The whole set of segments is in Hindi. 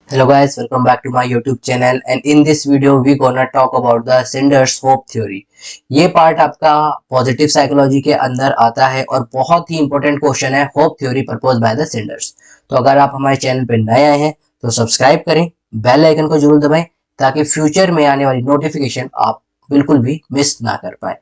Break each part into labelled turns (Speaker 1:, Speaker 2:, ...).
Speaker 1: Hello guys, welcome back to my YouTube channel and in this video we gonna talk about the Sanders Hope Theory। ये पार्ट आपका पॉजिटिव साइकोलॉजी के अंदर आता है और बहुत ही इंपॉर्टेंट क्वेश्चन है hope theory propose by the Sanders. तो अगर आप हमारे चैनल पे नए आए हैं तो सब्सक्राइब करें, बेल आइकन को जरूर दबाएं ताकि फ्यूचर में आने वाली नोटिफिकेशन आप बिल्कुल भी मिस ना कर पाए।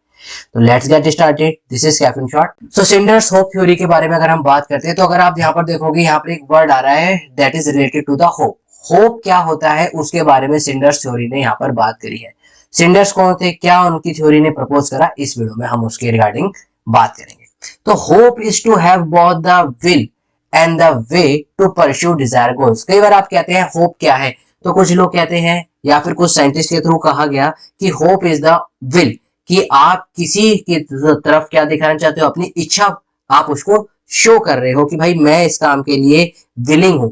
Speaker 1: तो let's get started. This is caffeine shot. So Snyder's hope theory के बारे में अगर हम बात करते हैं तो अगर आप यहाँ पर देखोगे यहाँ पर एक वर्ड आ रहा है that is related to the hope. Hope क्या होता है उसके बारे में सिंडर्स थ्योरी ने यहाँ पर बात करी है। सिंडर्स कौन थे, क्या उनकी थ्योरी ने प्रपोज करा, इस वीडियो में हम उसके रिगार्डिंग बात करेंगे। तो hope is to have both the will and the way to pursue desire goals. कई बार आप कहते हैं होप क्या है, तो कुछ लोग कहते हैं या फिर कुछ साइंटिस्ट के थ्रू कहा गया कि होप इज द विल, कि आप किसी की तरफ क्या दिखाना चाहते हो, अपनी इच्छा आप उसको शो कर रहे हो कि भाई मैं इस काम के लिए विलिंग हूं।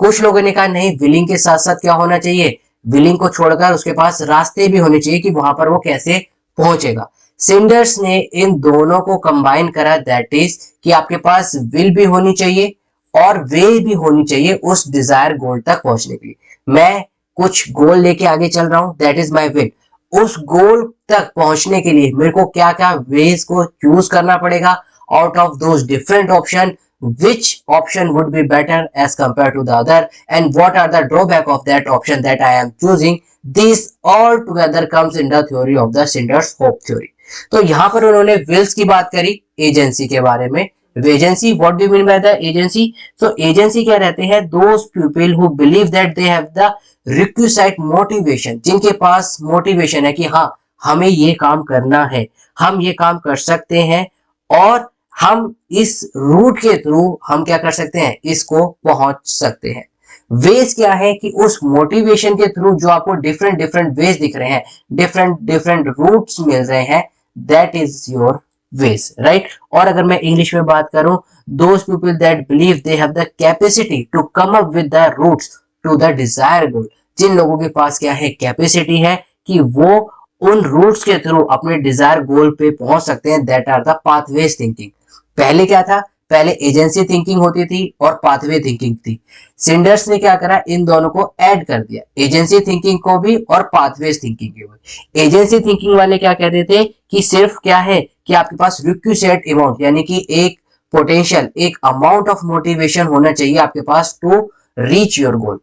Speaker 1: कुछ लोगों ने कहा नहीं, विलिंग के साथ साथ क्या होना चाहिए, विलिंग को छोड़कर उसके पास रास्ते भी होने चाहिए कि वहां पर वो कैसे पहुंचेगा। सिंडर्स ने इन दोनों को कंबाइन करा, दैट इज कि आपके पास विल भी होनी चाहिए और वे भी होनी चाहिए उस डिजायर गोल तक पहुंचने के लिए। मैं कुछ गोल लेके आगे चल रहा हूं, दैट इज माई विल। उस गोल तक पहुंचने के लिए मेरे को क्या क्या वेज को चूज करना पड़ेगा, out of those different option which option would be better as compared to the other and what are the drawback of that option that I am choosing. This all together comes in the theory of the Sanders hope theory। तो यहाँ पर उन्होंने wills की बात करी, एजेंसी के बारे में। Agency, what do you mean by the agency? So agency क्या रहते हैं, those people who believe that they have the requisite motivation, जिनके पास मोटिवेशन है कि हाँ हमें ये काम करना है, हम ये काम कर सकते हैं और हम इस रूट के थ्रू हम क्या कर सकते हैं, इसको पहुंच सकते हैं। वेज क्या है कि उस मोटिवेशन के थ्रू जो आपको डिफरेंट डिफरेंट वेज दिख रहे हैं, डिफरेंट डिफरेंट रूट्स मिल रहे हैं, that is your ways, right. और अगर मैं इंग्लिश में बात करूं, those people that believe they have the capacity to come up with the roots to the desire goal. जिन लोगों के पास क्या है, कैपेसिटी है कि वो उन रूट्स के थ्रू अपने डिजायर गोल पे पहुंच सकते हैं, that are the pathways thinking. पहले क्या था, पहले एजेंसी थिंकिंग होती थी और पाथवे थिंकिंग थी। सिंडर्स ने क्या करा, इन दोनों को ऐड कर दिया, एजेंसी थिंकिंग को भी और पाथवेज थिंकिंग को भी। एजेंसी थिंकिंग वाले क्या कहते थे कि सिर्फ क्या है कि आपके पास रिक्विजिट अमाउंट, यानी कि एक पोटेंशियल, एक अमाउंट ऑफ मोटिवेशन होना चाहिए आपके पास to reach your goal.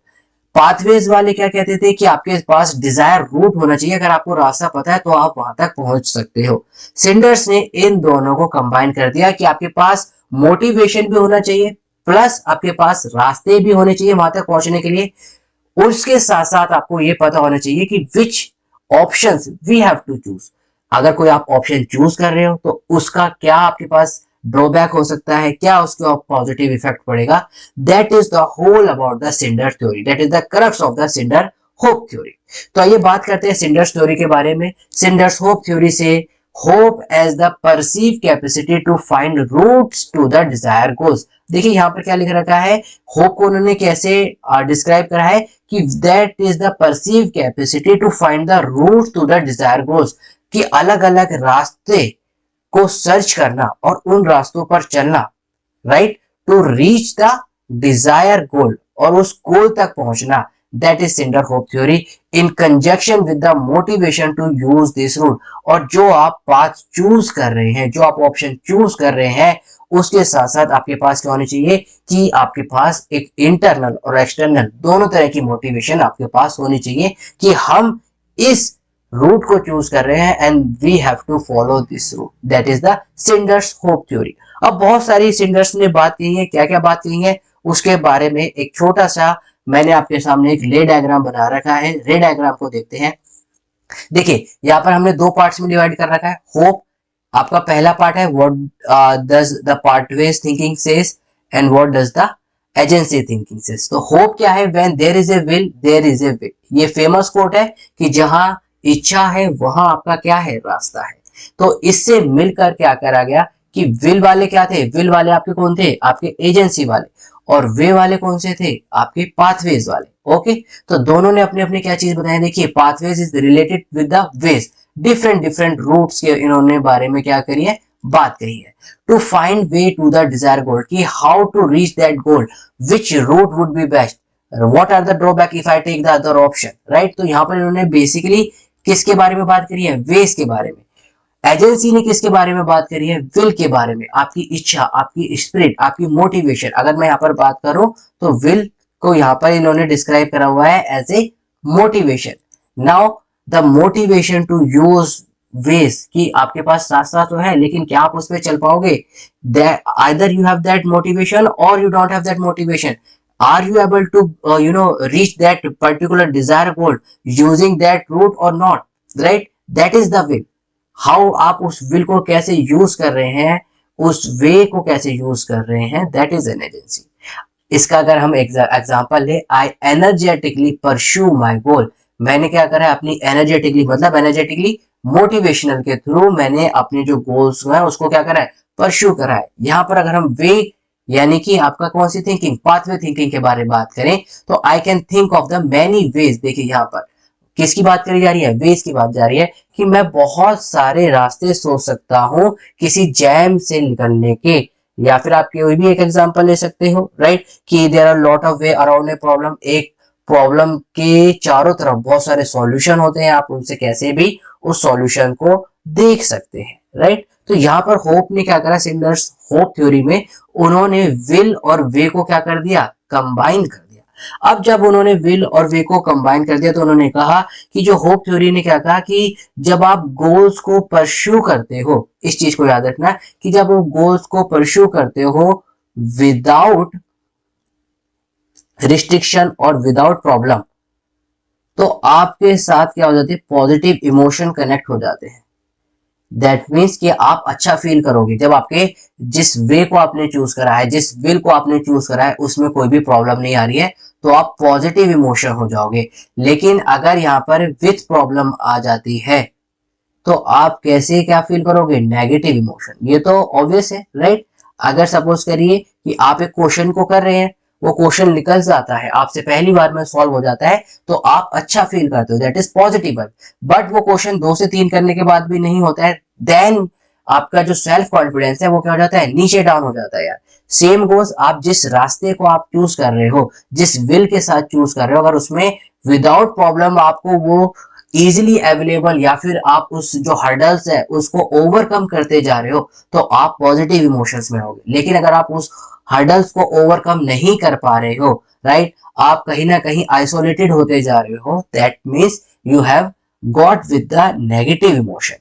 Speaker 1: Pathways वाले क्या कहते थे कि आपके पास डिजायर रूट होना चाहिए, अगर आपको रास्ता पता है तो आप वहां तक पहुंच सकते हो। सिंडर्स ने इन दोनों को कंबाइन कर दिया कि आपके पास मोटिवेशन भी होना चाहिए प्लस आपके पास रास्ते भी होने चाहिए वहां तक पहुंचने के लिए। उसके साथ साथ आपको ये पता होना चाहिए कि which options we have to choose. अगर कोई आप ऑप्शन चूज कर रहे हो तो उसका क्या आपके पास ड्रॉबैक हो सकता है, क्या उसके पॉजिटिव इफेक्ट पड़ेगा। That is the whole about the Snyder theory, that is the crux of the Snyder hope theory. तो आइए बात करते हैं सिंडर्स थ्योरी के बारे में। सिंडर्स होप थ्योरी से hope as the perceive capacity to find routes to the desire goals. देखिए यहाँ पर क्या लिख रखा है, होप को उन्होंने कैसे डिस्क्राइब करा है कि that is the perceive capacity to find the route to the desire goals, कि अलग अलग रास्ते को सर्च करना और उन रास्तों पर चलना, right, to reach the desire goal, और उस गोल तक पहुंचना। That is Snyder hope theory in conjunction with the motivation to use this route. और जो आप पाथ चूज कर रहे हैं, जो आप ऑप्शन चूज कर रहे हैं, उसके साथ साथ आपके पास क्या होनी चाहिए कि आपके पास एक इंटरनल और एक्सटर्नल दोनों तरह की मोटिवेशन आपके पास होनी चाहिए कि हम इस रूट को चूज कर रहे हैं and we have to follow this route. That is the Snyder's hope theory. अब बहुत सारी सिंडर्स ने बात की है, क्या क्या बात की है उसके बारे में एक छोटा सा मैंने आपके सामने एक रे डायग्राम बना रखा है। रे डायग्राम को देखते हैं। देखिए यहाँ पर हमने दो पार्ट्स में डिवाइड कर रखा है। होप आपका पहला पार्ट है, what does the pathways thinking says and what does the agency thinking says. तो होप क्या है, when there is a will there is a way. ये फेमस कोट है कि जहां इच्छा है वहां आपका क्या है, रास्ता है। तो इससे मिलकर क्या करा गया कि विल वाले क्या थे, विल वाले आपके कौन थे, आपके एजेंसी वाले, और वे वाले कौन से थे, आपके पाथवेज वाले। ओके, तो दोनों ने अपने अपने क्या चीज बताया। देखिए pathways is related with the ways, different different routes के इन्होंने बारे में क्या करी है, बात कही है। To find way to the desire goal, कि how to reach that goal, which route would be best. What are the drawback if I take the other option, right. तो यहाँ पर इन्होंने बेसिकली किसके बारे में बात करी है, वेज के बारे में। एजेंसी ने किसके बारे में बात करी है, विल के बारे में, आपकी इच्छा, आपकी स्पिरिट, आपकी मोटिवेशन। अगर मैं यहाँ पर बात करूं तो विल को यहाँ पर इन्होंने डिस्क्राइब करा हुआ है as a motivation. Now the motivation to use ways, कि आपके पास रास्ता तो है लेकिन क्या आप उस पर चल पाओगे, either you have that motivation और you don't have that motivation. are you able to reach that particular desired goal using that route or not, right? That is the will. How आप उस विल को कैसे यूज कर रहे हैं, उस वे को कैसे यूज कर रहे हैं, दैट इज एन एजेंसी। इसका अगर हम एग्जांपल ले, आई एनर्जेटिकली परस्यू माय गोल, मैंने क्या करा है, अपनी एनर्जेटिकली मतलब एनर्जेटिकली मोटिवेशनल के थ्रू मैंने अपने जो गोल्स हैं उसको क्या करा है, परस्यू करा है। यहाँ पर अगर हम वे यानी कि आपका कौन सी थिंकिंग, पाथवे थिंकिंग के बारे में बात करें तो I can think of the many ways. देखिए यहाँ पर किसकी बात करी जा रही है, वेज की बात जा रही है कि मैं बहुत सारे रास्ते सोच सकता हूं किसी जैम से निकलने के। या फिर आप कोई भी एक एग्जांपल ले सकते हो, राइट, कि there are lot of way around a problem. एक प्रॉब्लम के चारों तरफ बहुत सारे सॉल्यूशन होते हैं, आप उनसे कैसे भी उस सॉल्यूशन को देख सकते हैं, राइट। तो यहाँ पर होप ने क्या करा, सिंडर्स होप थ्योरी में उन्होंने विल और वे को क्या कर दिया, कंबाइन कर दिया। अब जब उन्होंने विल और वे को कंबाइन कर दिया तो उन्होंने कहा कि जो होप थ्योरी ने क्या कहा कि जब आप गोल्स को परस्यू करते हो, इस चीज को याद रखना कि जब आप गोल्स को परस्यू करते हो विदाउट रिस्ट्रिक्शन और विदाउट प्रॉब्लम, तो आपके साथ क्या हो जाती है, पॉजिटिव इमोशन कनेक्ट हो जाते हैं। दैट मीन्स कि आप अच्छा फील करोगे जब आपके जिस वे को आपने चूज करा है, जिस विल को आपने चूज करा है उसमें कोई भी प्रॉब्लम नहीं आ रही है, तो आप पॉजिटिव इमोशन हो जाओगे। लेकिन अगर यहाँ पर विथ प्रॉब्लम आ जाती है तो आप कैसे क्या फील करोगे, नेगेटिव इमोशन। ये तो ऑब्वियस है, राइट। अगर सपोज करिए कि आप एक क्वेश्चन को कर रहे हैं, वो क्वेश्चन निकल जाता है आपसे, पहली बार में सॉल्व हो जाता है, तो आप अच्छा फील करते हो, दैट इज पॉजिटिव। बट वो क्वेश्चन 2 से 3 करने के बाद भी नहीं होता है, देन आपका जो सेल्फ कॉन्फिडेंस है वो क्या हो जाता है, नीचे डाउन हो जाता है यार। सेम गोज, आप जिस रास्ते को आप चूज कर रहे हो, जिस विल के साथ चूज कर रहे हो, अगर उसमें विदाउट प्रॉब्लम आपको वो इजिली अवेलेबल या फिर आप उस जो हर्डल्स है उसको ओवरकम करते जा रहे हो, तो आप पॉजिटिव इमोशंस में होगे। लेकिन अगर आप उस हर्डल्स को ओवरकम नहीं कर पा रहे हो, राइट, आप कहीं ना कहीं आइसोलेटेड होते जा रहे हो, that means you have got with the negative emotion,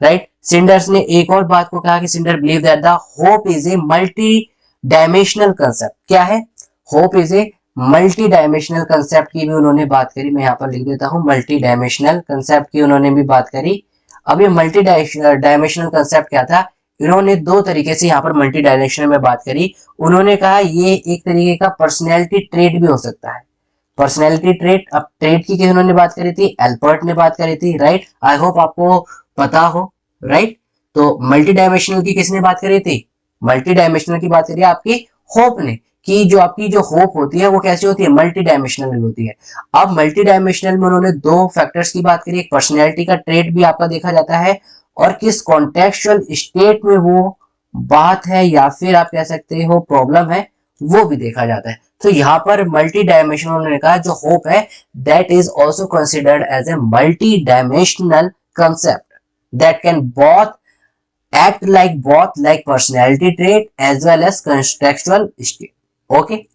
Speaker 1: right. Snyders ने एक और बात को कहा कि Snyder believe that the hope is a multi dimensional concept. क्या है, hope is a multi dimensional concept की भी उन्होंने बात करी। मैं यहाँ पर लिख देता हूँ, मल्टी डायमेंशनल कंसेप्ट की उन्होंने भी बात करी। अब ये मल्टी डायमेंशनल कंसेप्ट क्या था, इन्होंने 2 तरीके से यहाँ पर मल्टी डायमेंशनल में बात करी। उन्होंने कहा ये एक तरीके का पर्सनैलिटी ट्रेट भी हो सकता है। पर्सनैलिटी ट्रेट, अब ट्रेट की उन्होंने बात करी थी, एल्बर्ट ने बात करी थी, राइट। आई होप आपको पता हो, राइट। तो मल्टी डायमेंशनल की किसने बात करी थी, मल्टी डायमेंशनल की बात करी आपकी होप ने, कि जो आपकी जो होप होती है वो कैसी होती है, मल्टी डायमेंशनल होती है। अब मल्टी डायमेंशनल में उन्होंने 2 फैक्टर्स की बात करी, एक पर्सनैलिटी का ट्रेट भी आपका देखा जाता है, और किस कॉन्टेक्चुअल स्टेट में वो बात है या फिर आप कह सकते हो प्रॉब्लम है, वो भी देखा जाता है। तो यहाँ पर मल्टी डायमेंशनल उन्होंने कहा जो होप है that is also considered as a multi dimensional concept that can both like personality trait as well as contextual state. Okay.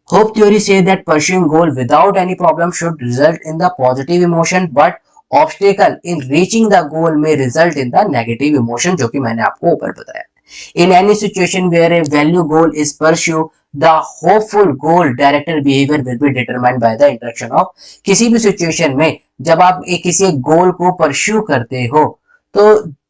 Speaker 1: Hope theory says that pursuing goal without any problem should result in the positive emotion, but obstacle in reaching the goal may result in the negative emotion, जो कि मैंने आपको ऊपर बताया। In any situation where a value goal is pursued, the hopeful goal directed behavior will be determined by the interaction of, किसी भी सिचुएशन में जब आप किसी एक गोल को परस्यू करते हो तो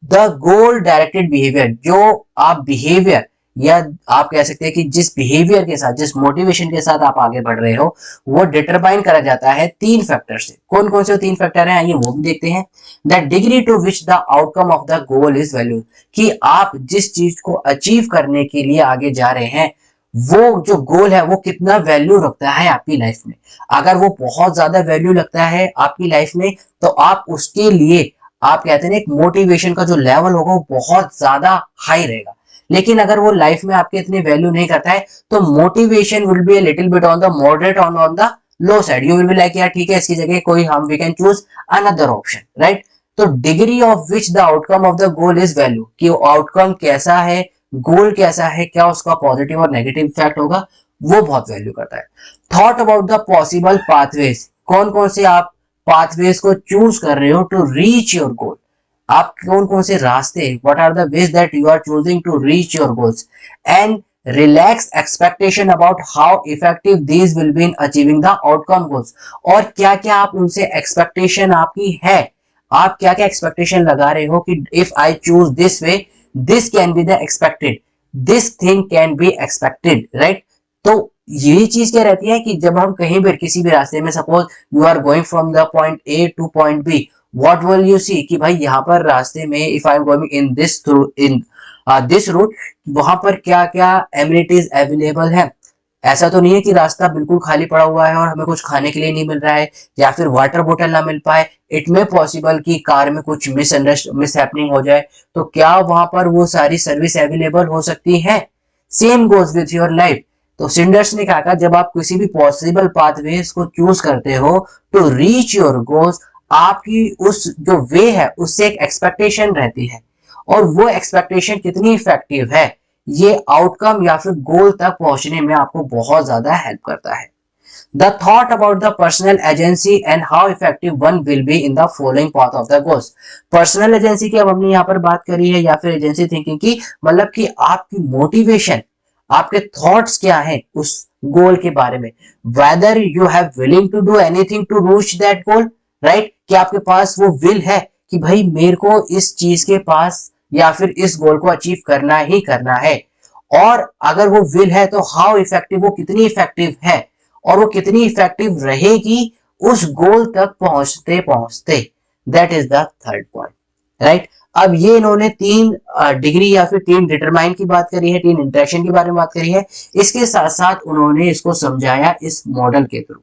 Speaker 1: द गोल डायरेक्टेड बिहेवियर, जो आप बिहेवियर या आप कह सकते हैं कि जिस बिहेवियर के साथ, जिस मोटिवेशन के साथ आप आगे बढ़ रहे हो, वो डिटरमाइन करा जाता है 3 फैक्टर से। कौन कौन से 3 फैक्टर हैं ये वो भी देखते हैं। The degree to which the outcome of the goal is value, कि आप जिस चीज को अचीव करने के लिए आगे जा रहे हैं वो जो गोल है वो कितना वैल्यू रखता है आपकी लाइफ में। अगर वो बहुत ज्यादा वैल्यू लगता है आपकी लाइफ में तो आप उसके लिए, आप कहते हैं एक मोटिवेशन का जो लेवल होगा वो बहुत ज्यादा हाई रहेगा। लेकिन अगर वो लाइफ में आपके इतनी वैल्यू नहीं करता है तो motivation will be a little bit on the moderate on the low side. You will be like यार ठीक है, इसकी जगह कोई हम we can choose another option, right. तो degree of which the outcome of the goal is value, कि आउटकम कैसा है, गोल कैसा है, क्या उसका पॉजिटिव और नेगेटिव इफेक्ट होगा, वो बहुत वैल्यू करता है। Thought about the possible pathways, कौन कौन से आप पाथवेज को चूज कर रहे हो टू रीच योर गोल, आप कौन कौन से रास्ते, what are the ways that you are choosing to reach your goals, and relax expectation about how effective these will be in achieving the outcome goals. और क्या क्या आप उनसे एक्सपेक्टेशन आपकी है, आप क्या क्या एक्सपेक्टेशन लगा रहे हो कि if I choose this way this can be the expected, this thing can be expected, right. तो यही चीज क्या रहती है कि जब हम कहीं भी किसी भी रास्ते में, suppose you are going from the point A to point B, what will you see कि भाई यहाँ पर रास्ते में if I am going in this through in this route, वहां पर क्या क्या एमिनिटीज अवेलेबल है। ऐसा तो नहीं है कि रास्ता बिल्कुल खाली पड़ा हुआ है और हमें कुछ खाने के लिए नहीं मिल रहा है या फिर वाटर बोतल ना मिल पाए। इट में पॉसिबल कि कार में कुछ मिस हैपनिंग हो जाए, तो क्या वहां पर वो सारी सर्विस अवेलेबल हो सकती है। Same goes with your life. तो सिंडर्स ने कहा जब आप किसी भी पॉसिबल पाथवेज को चूज करते हो टू रीच योर गोल्स, आपकी उस जो वे है उससे एक एक्सपेक्टेशन रहती है, और वो एक्सपेक्टेशन कितनी इफेक्टिव है ये आउटकम या फिर गोल तक पहुंचने में आपको बहुत ज्यादा हेल्प करता है। The thought about the personal agency and how effective one will be in the following path of the goals. Personal agency की अब हमने यहाँ पर बात करी है या फिर एजेंसी थिंकिंग की, मतलब कि आपकी मोटिवेशन, आपके थॉट्स क्या है उस गोल के बारे में, whether you have willing to do anything to reach that goal, right. कि आपके पास वो विल है कि भाई मेरे को इस चीज के पास या फिर इस गोल को अचीव करना ही करना है। और अगर वो विल है तो हाउ इफेक्टिव, वो कितनी इफेक्टिव है और वो कितनी इफेक्टिव रहेगी उस गोल तक पहुंचते पहुंचते। That is the third point, right. अब ये इन्होंने तीन डिग्री या फिर तीन डिटरमाइन की बात करी है, तीन इंटरेक्शन के बारे में बात करी है, इसके साथ साथ उन्होंने इसको समझाया इस मॉडल के थ्रू।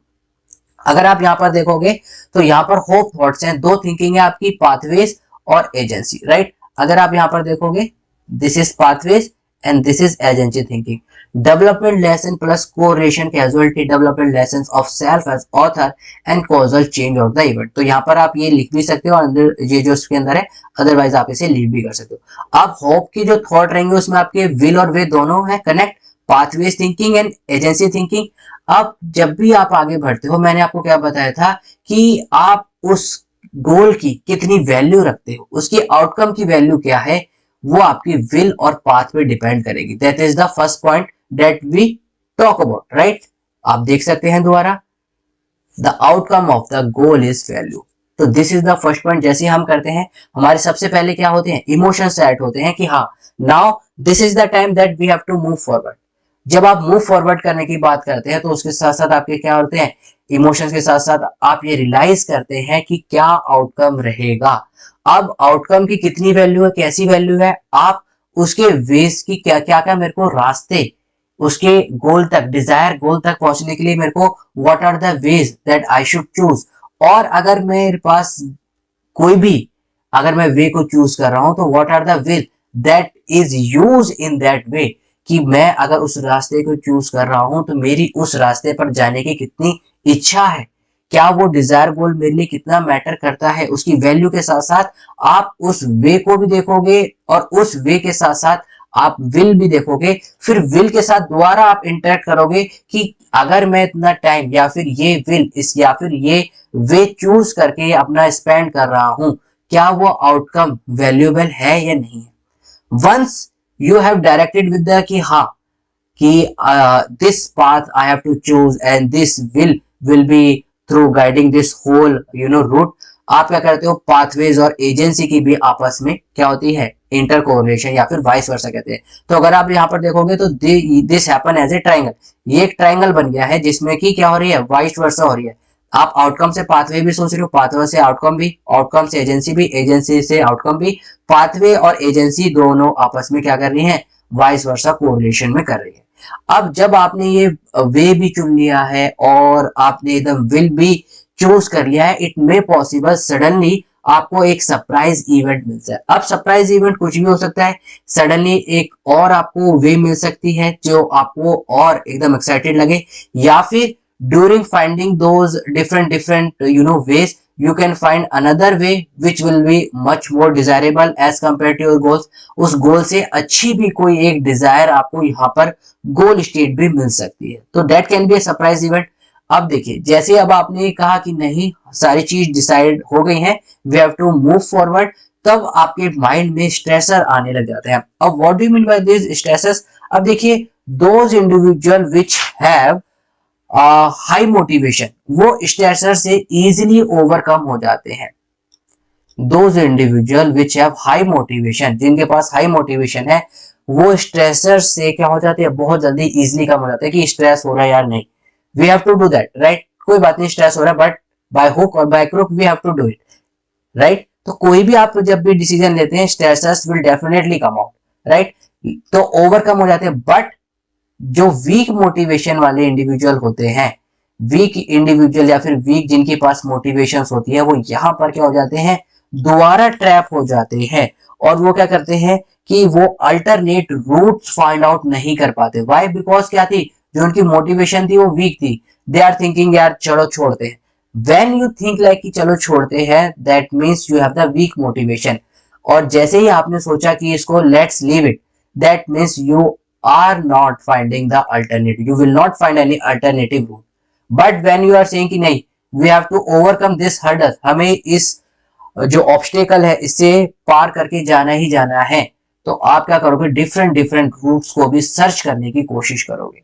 Speaker 1: अगर आप यहाँ पर देखोगे तो यहाँ पर होप थॉट्स हैं, दो थिंकिंग है आपकी, पाथवेज और एजेंसी, राइट। अगर आप यहाँ पर देखोगे this is pathways and this is agency thinking. Development lesson plus correlation causality development lesson of self as author and causal change of the event. तो यहाँ पर आप ये लिख भी सकते हो और अंदर ये जो इसके अंदर है, अदरवाइज आप इसे लीव भी कर सकते हो। अब होप की जो थॉट रहेंगे उसमें आपके विल और वे दोनों है connect, pathways thinking and agency thinking. अब जब भी आप आगे बढ़ते हो, मैंने आपको क्या बताया था कि आप उस गोल की कितनी वैल्यू रखते हो, उसकी आउटकम की वैल्यू क्या है, वो आपकी विल और पाथ पे डिपेंड करेगी। That is the first point that we talk about, right. आप देख सकते हैं दोबारा, the outcome of the goal is value. तो this is the first point. जैसे हम करते हैं हमारे सबसे पहले क्या होते हैं, इमोशंस सेट होते हैं कि हाँ now this is the time that we have to move forward. जब आप मूव फॉरवर्ड करने की बात करते हैं तो उसके साथ साथ आपके क्या होते हैं, इमोशंस के साथ साथ आप ये रियलाइज करते हैं कि क्या आउटकम रहेगा। अब आउटकम की कितनी वैल्यू है, कैसी वैल्यू है, आप उसके वेज की क्या क्या क्या मेरे को रास्ते उसके गोल तक, डिजायर गोल तक पहुंचने के लिए मेरे को what are the ways that I should choose. और अगर मेरे पास कोई भी, अगर मैं वे को चूज कर रहा हूं तो what are the way that is use in that way, कि मैं अगर उस रास्ते को चूज कर रहा हूं तो मेरी उस रास्ते पर जाने की कितनी इच्छा है, क्या वो डिजायर गोल मेरे लिए कितना मैटर करता है, उसकी वैल्यू के साथ साथ आप उस वे को भी देखोगे और उस वे के साथ साथ आप विल भी देखोगे। फिर विल के साथ दोबारा आप इंटरेक्ट करोगे कि अगर मैं इतना टाइम या फिर ये विल इस या फिर ये वे चूज करके अपना स्पेंड कर रहा हूं, क्या वो आउटकम वैल्यूएबल है या नहीं है। Once you have directed with the कि हाँ कि this path I have to choose and this will be through guiding this whole route, आप क्या करते हो, पाथवेज और एजेंसी की भी आपस में क्या होती है, इंटर कोरिलेशन या फिर वाइस वर्सा कहते हैं। तो अगर आप यहाँ पर देखोगे तो this happen as a triangle, ये एक ट्राइंगल बन गया है जिसमें कि क्या हो रही है, वाइस वर्सा हो रही है। आप आउटकम से पाथवे भी सोच रहे हो, पाथवे से आउटकम भी, आउटकम से एजेंसी भी, एजेंसी से आउटकम भी। पाथवे और एजेंसी दोनों आपस में क्या कर रही है, वाइस वर्सा कोरिलेशन में कर रही है। अब जब आपने ये वे भी चुन लिया है और आपने एकदम विल भी चूज कर लिया है, इट मे पॉसिबल सडनली आपको एक सरप्राइज इवेंट मिलता है। अब सरप्राइज इवेंट कुछ भी हो सकता है, सडनली एक और आपको वे मिल सकती है जो आपको और एकदम एक्साइटेड लगे, या फिर during finding those different different ways, you can find another way which will be much more desirable as compared to your goals। उस गोल से अच्छी भी कोई एक डिजायर आपको यहाँ पर गोल स्टेट भी मिल सकती है, तो that can be A surprise event. अब देखिए, जैसे अब आपने कहा कि नहीं सारी चीज डिसाइड हो गई है, we have to move forward, तब आपके माइंड में स्ट्रेसर आने लग जाते हैं। अब what do you mean by this stressors? अब देखिए, those individual which have high motivation, वो स्ट्रेसर से इजीली ओवरकम हो जाते हैं। Those individual which have high motivation, जिनके पास हाई मोटिवेशन है, वो स्ट्रेसर से क्या हो जाते हैं, बहुत जल्दी इजीली कम हो जाते हैं कि स्ट्रेस हो रहा है यार, नहीं, we have to do that, right, कोई बात नहीं स्ट्रेस हो रहा है, but by hook or by crook we have to do it, right. तो कोई भी आप जब भी डिसीजन लेते हैं, stressors will definitely come out, right, तो ओवरकम हो जाते हैं। बट जो वीक मोटिवेशन वाले इंडिविजुअल होते हैं, वीक इंडिविजुअल या फिर वीक जिनके पास मोटिवेशन होती है, वो यहाँ पर क्या हो जाते हैं, दोबारा ट्रैप हो जाते हैं। और वो क्या करते हैं कि वो अल्टरनेट रूट्स फाइंड आउट नहीं कर पाते। वाई? बिकॉज क्या थी, जो उनकी मोटिवेशन थी वो वीक थी। दे आर थिंकिंग यार चलो छोड़ते हैं। वेन यू थिंक लाइक कि चलो छोड़ते हैं, that means you have the weak motivation. और जैसे ही आपने सोचा कि इसको let's leave it, that means you are not finding the alternative, you will not find any alternative route। but when you are saying कि नहीं, we have to overcome this hurdle, हमें इस जो ऑब्स्टेकल है इससे पार करके जाना ही जाना है, तो आप क्या करोगे, डिफरेंट डिफरेंट रूट्स को भी सर्च करने की कोशिश करोगे।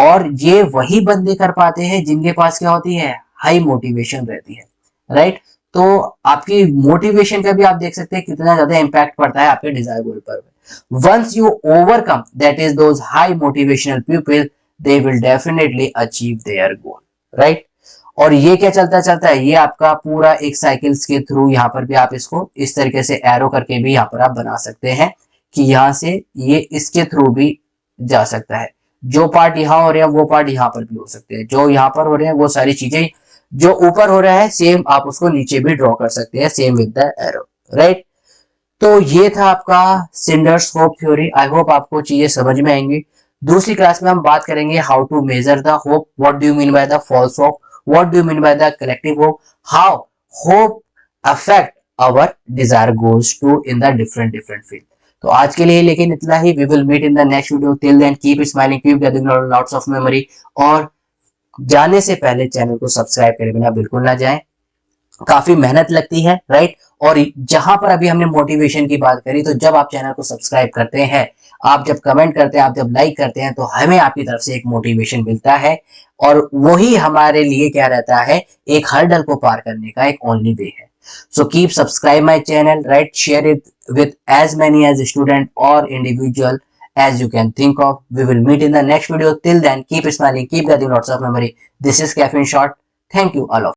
Speaker 1: और ये वही बंदे कर पाते हैं जिनके पास क्या होती है, हाई मोटिवेशन रहती है, राइट। तो आपकी मोटिवेशन का भी आप देख सकते हैं कितना ज्यादा इंपैक्ट पड़ता है आपके डिजायर गोल पर। Once you overcome that is those high motivational people, they will definitely achieve their goal, right. और ये क्या चलता चलता है, ये आपका पूरा एक साइकिल्स के थ्रू, यहाँ पर भी आप इसको इस तरीके से एरो करके भी यहाँ पर आप बना सकते हैं कि यहाँ से ये इसके थ्रू भी जा सकता है। जो पार्ट यहाँ हो रहे हैं वो पार्ट यहाँ पर भी हो सकते हैं, जो यहाँ पर हो रहे हैं वो सारी चीजें जो ऊपर हो रहा है सेम आप उसको नीचे भी ड्रॉ कर सकते हैं, same with the arrow, right. तो ये था आपका cinders hope theory. I hope आपको चीजें समझ में आएंगी। दूसरी क्लास में हम बात करेंगे how to measure the hope, what do you mean by the false hope, what do you mean by the collective hope, how hope affect our desire goals to in the different different field. तो आज के लिए लेकिन इतना ही। We will meet in the next video. Till then keep smiling, keep getting lots of memory. और जाने से पहले चैनल को सब्सक्राइब करे बिना बिल्कुल ना जाएं, काफी मेहनत लगती है, राइट। और जहां पर अभी हमने मोटिवेशन की बात करी, तो जब आप चैनल को सब्सक्राइब करते हैं, आप जब कमेंट करते हैं, आप जब लाइक करते हैं, तो हमें आपकी तरफ से एक मोटिवेशन मिलता है, और वही हमारे लिए क्या रहता है, एक हर्डल को पार करने का एक ओनली वे है। So keep subscribe my channel, right, share it with as many as student or individual as you can think of. We will meet in the next video. Till then, keep smiling, keep getting lots of memory. This is Caffeine Shot. Thank you all of